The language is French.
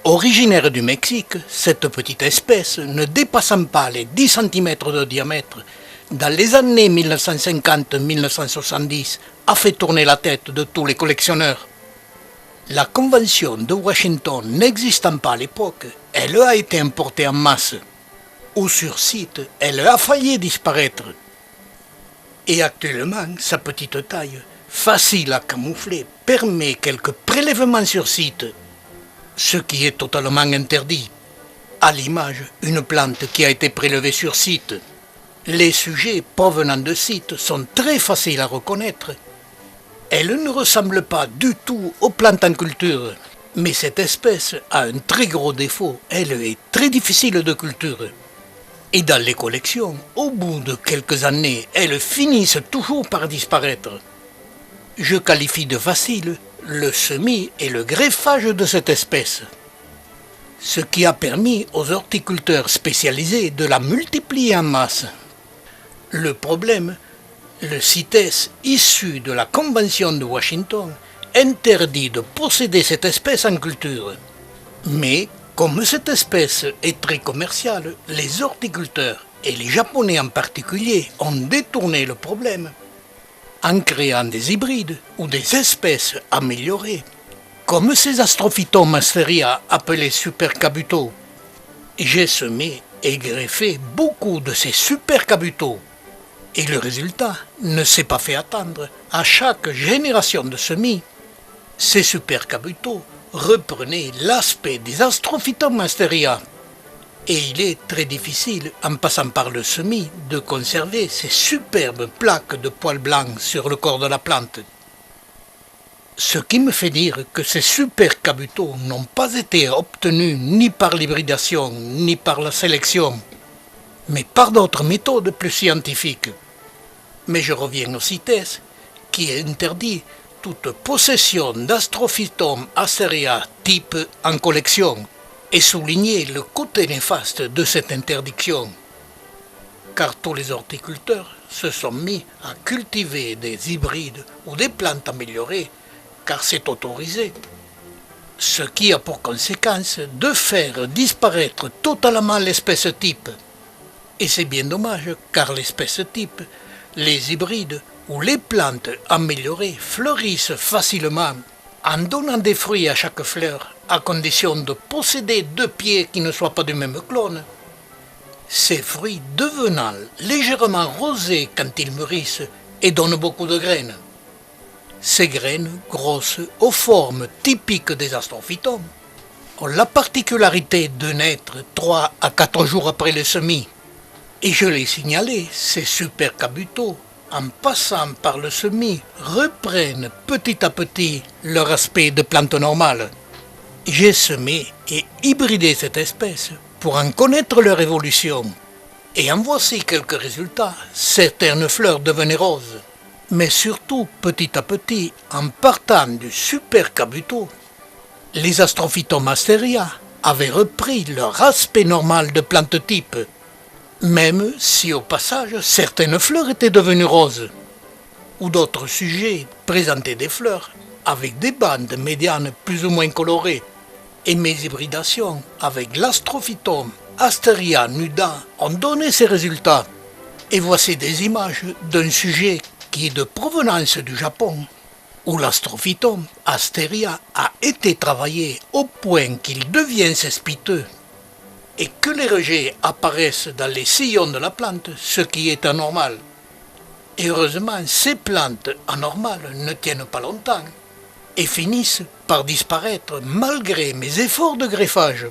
Originaire du Mexique, cette petite espèce, ne dépassant pas les 10 cm de diamètre, dans les années 1950-1970, a fait tourner la tête de tous les collectionneurs. La Convention de Washington n'existant pas à l'époque, elle a été importée en masse. Ou sur site, elle a failli disparaître. Et actuellement, sa petite taille, facile à camoufler, permet quelques prélèvements sur site, ce qui est totalement interdit. À l'image, une plante qui a été prélevée sur site. Les sujets provenant de sites sont très faciles à reconnaître. Elle ne ressemble pas du tout aux plantes en culture, mais cette espèce a un très gros défaut, elle est très difficile de culture. Et dans les collections, au bout de quelques années, elles finissent toujours par disparaître. Je qualifie de facile le semis et le greffage de cette espèce, ce qui a permis aux horticulteurs spécialisés de la multiplier en masse. Le problème, le CITES, issu de la Convention de Washington, interdit de posséder cette espèce en culture. Mais, comme cette espèce est très commerciale, les horticulteurs, et les Japonais en particulier, ont détourné le problème en créant des hybrides ou des espèces améliorées, comme ces Astrophytum asteria appelés supercabuto. J'ai semé et greffé beaucoup de ces supercabuto, et le résultat ne s'est pas fait attendre. À chaque génération de semis, ces supercabuto reprenaient l'aspect des Astrophytum asteria. Et il est très difficile, en passant par le semis, de conserver ces superbes plaques de poils blancs sur le corps de la plante. Ce qui me fait dire que ces supercabuto n'ont pas été obtenus ni par l'hybridation, ni par la sélection, mais par d'autres méthodes plus scientifiques. Mais je reviens au CITES, qui interdit toute possession d'Astrophytum asteria type en collection, et souligner le côté néfaste de cette interdiction. Car tous les horticulteurs se sont mis à cultiver des hybrides ou des plantes améliorées, car c'est autorisé. Ce qui a pour conséquence de faire disparaître totalement l'espèce type. Et c'est bien dommage, car l'espèce type, les hybrides ou les plantes améliorées fleurissent facilement en donnant des fruits à chaque fleur, à condition de posséder 2 pieds qui ne soient pas du même clone. Ces fruits devenant légèrement rosés quand ils mûrissent et donnent beaucoup de graines. Ces graines, grosses, aux formes typiques des Astrophytum, ont la particularité de naître 3 à 4 jours après le semis. Et je l'ai signalé, ces supercabuto, en passant par le semis, reprennent petit à petit leur aspect de plante normale. J'ai semé et hybridé cette espèce pour en connaître leur évolution. Et en voici quelques résultats. Certaines fleurs devenaient roses. Mais surtout, petit à petit, en partant du supercabuto, les Astrophytum asteria avaient repris leur aspect normal de plante type, même si au passage certaines fleurs étaient devenues roses, ou d'autres sujets présentaient des fleurs avec des bandes médianes plus ou moins colorées, et mes hybridations avec l'Astrophytum asteria nuda ont donné ces résultats. Et voici des images d'un sujet qui est de provenance du Japon, où l'Astrophytum asteria a été travaillé au point qu'il devient cespiteux, et que les rejets apparaissent dans les sillons de la plante, ce qui est anormal. Et heureusement, ces plantes anormales ne tiennent pas longtemps, et finissent par disparaître malgré mes efforts de greffage.